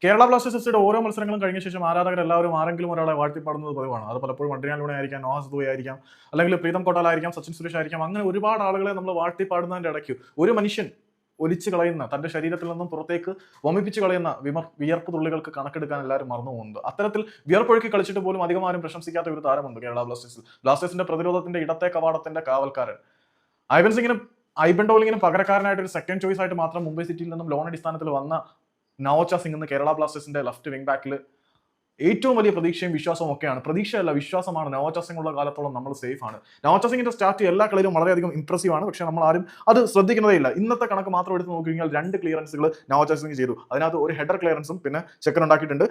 കേരള ബ്ലാസ്റ്റേഴ്സിന്റെ ഓരോ മത്സരങ്ങളും കഴിഞ്ഞ ശേഷം ആരാധകർ എല്ലാവരും ആരെങ്കിലും ഒരാളെ വാഴ്ത്തിപ്പാടുന്നത് പതിവാണ്. അത് പലപ്പോഴും അഡ്രിയാൻ ലൂണ ആയിരിക്കാം, നോഹ സദുവ ആയിരിക്കാം, അല്ലെങ്കിൽ പ്രീതം കോട്ടാൽ ആയിരിക്കാം, സച്ചിൻ സുരേഷ് ആയിരിക്കാം. അങ്ങനെ ഒരുപാട് ആളുകളെ നമ്മൾ വാഴ്ത്തിപ്പാടുന്നതിന്റെ ഇടയ്ക്ക് ഒരു മനുഷ്യൻ ഒലിച്ചു കളയുന്ന തന്റെ ശരീരത്തിൽ നിന്നും പുറത്തേക്ക് വമിപ്പിച്ച് കളയുന്ന വിയർപ്പ് തുള്ളികൾക്ക് കണക്കെടുക്കാൻ എല്ലാവരും മറന്നു പോകുന്നുണ്ട്. അത്തരത്തിൽ വിയർപ്പൊഴുക്കി കളിച്ചിട്ട് പോലും അധികമാരും പ്രശംസിക്കാത്ത ഒരു താരമുണ്ട് കേരള ബ്ലാസ്റ്റേഴ്സിൽ. ബ്ലാസ്റ്റേഴ്സിന്റെ പ്രതിരോധത്തിന്റെ ഇടത്തെ കവാടത്തിന്റെ കാവൽക്കാരൻ ഐവൻ സിംഗിന് ഐബൻ പകരക്കാരനായിട്ട് ഒരു സെക്കൻഡ് ചോയ്സ് ആയിട്ട് മാത്രം മുംബൈ സിറ്റിയിൽ നിന്നും ലോൺ അടിസ്ഥാനത്തിൽ വന്ന നവോച്ച സിംഗ് എന്ന് കേരള ബ്ലാസ്റ്റേഴ്സിന്റെ ലെഫ്റ്റ് വിംഗ് ബാക്കിൽ ഏറ്റവും വലിയ പ്രതീക്ഷയും വിശ്വാസവും ഒക്കെയാണ്. പ്രതീക്ഷയല്ല, വിശ്വാസമാണ്. നവോച്ച സിംഗ് ഉള്ള കാലത്തോളം നമ്മൾ സേഫ് ആണ്. നവോച്ച സിംഗിന്റെ സ്റ്റാർട്ട് എല്ലാ കളിയിലും വളരെയധികം ഇംപ്രസീവ് ആണ്. പക്ഷേ നമ്മൾ ആരും അത് ശ്രദ്ധിക്കുന്നതേ ഇല്ല. ഇന്നത്തെ കണക്ക് മാത്രം എടുത്ത് നോക്കിക്കഴിഞ്ഞാൽ 2 ക്ലിയറൻസുകൾ നവോച്ച സിംഗ് ചെയ്തു. അതിനകത്ത് ഒരു ഹെഡർ ക്ലിയറൻസും പിന്നെ ചെക്കൻ ഉണ്ടാക്കിയിട്ടുണ്ട്.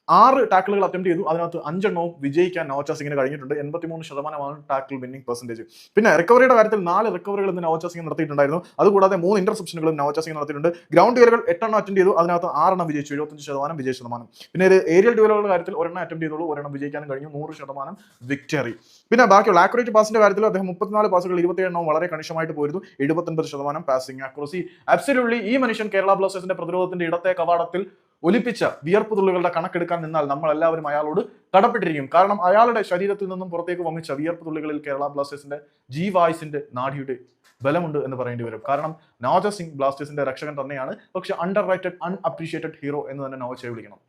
6 ടാക്കിളുകൾ അറ്റംപ്റ്റ് ചെയ്തു. അതിനകത്ത് 5 എണ്ണവും വിജയിക്കാൻ നവോച്ച സിംഗിന് കഴിഞ്ഞിട്ടുണ്ട്. 83% ടാക്കിൾ വിന്നിംഗ് പെർസെന്റേജ്. പിന്നെ റിക്കവറിയുടെ കാര്യത്തിൽ 4 റിക്കവറികൾ ഇന്ന് നവോച്ച സിംഗ് നടത്തിയിട്ടുണ്ടായിരുന്നു. അതുകൂടാതെ 3 ഇന്റർസെപ്ഷനുകളും നവോച്ച സിംഗ് നടത്തിയിട്ടുണ്ട്. ഗ്രൗണ്ട് ഡ്യൂലുകൾ 8 എണ്ണം അറ്റൻഡ് ചെയ്തു. അതിനകത്ത് 6 എണ്ണം വിജയിച്ചു, 75% വിജയ ശതമാനം. പിന്നെ ഒരു ഏരിയൽ ഡ്യൂലുകളുടെ കാര്യത്തിൽ 1 എണ്ണം അറ്റംപ്റ്റ് ചെയ്തോളൂ, 1 എണ്ണം വിജയിക്കാനും കഴിഞ്ഞു, 100% വിക്ടറി. പിന്നെ ബാക്കിയുള്ള ആക്യുറേറ്റ് പാസിന്റെ കാര്യത്തിൽ അദ്ദേഹം 34 പാസുകൾ 27 എണ്ണവും വളരെ കണിശമായിട്ട് പോയിരുന്നു, 79% പാസിംഗ് ആക്യുറസി. അബ്സല്യൂട്ട്ലി ഈ മനുഷ്യൻ കേരള ബ്ലാസ്റ്റേഴ്സിന്റെ പ്രതിരോധത്തിന്റെ ഇടത്തെ കവാടത്തിൽ ഒലിപ്പിച്ച വിയർപ്പ് തുള്ളികളുടെ കണക്കെടുക്കാൻ നിന്നാൽ നമ്മൾ എല്ലാവരും അയാളോട് കടപ്പെട്ടിരിക്കും. കാരണം അയാളുടെ ശരീരത്തിൽ നിന്നും പുറത്തേക്ക് വമിച്ച വിയർപ്പ് തുള്ളികളിൽ കേരള ബ്ലാസ്റ്റേഴ്സിന്റെ ജീവായുസിന്റെ നാഡിയുടെ ബലമുണ്ട് എന്ന് പറയേണ്ടി വരും. കാരണം നവോച്ച സിംഗ് ബ്ലാസ്റ്റേഴ്സിന്റെ രക്ഷകൻ തന്നെയാണ്. പക്ഷെ അണ്ടർ റേറ്റഡ് അൺഅപ്രീഷിയേറ്റഡ് ഹീറോ എന്ന് തന്നെ നവോച്ചയെ വിളിക്കണം.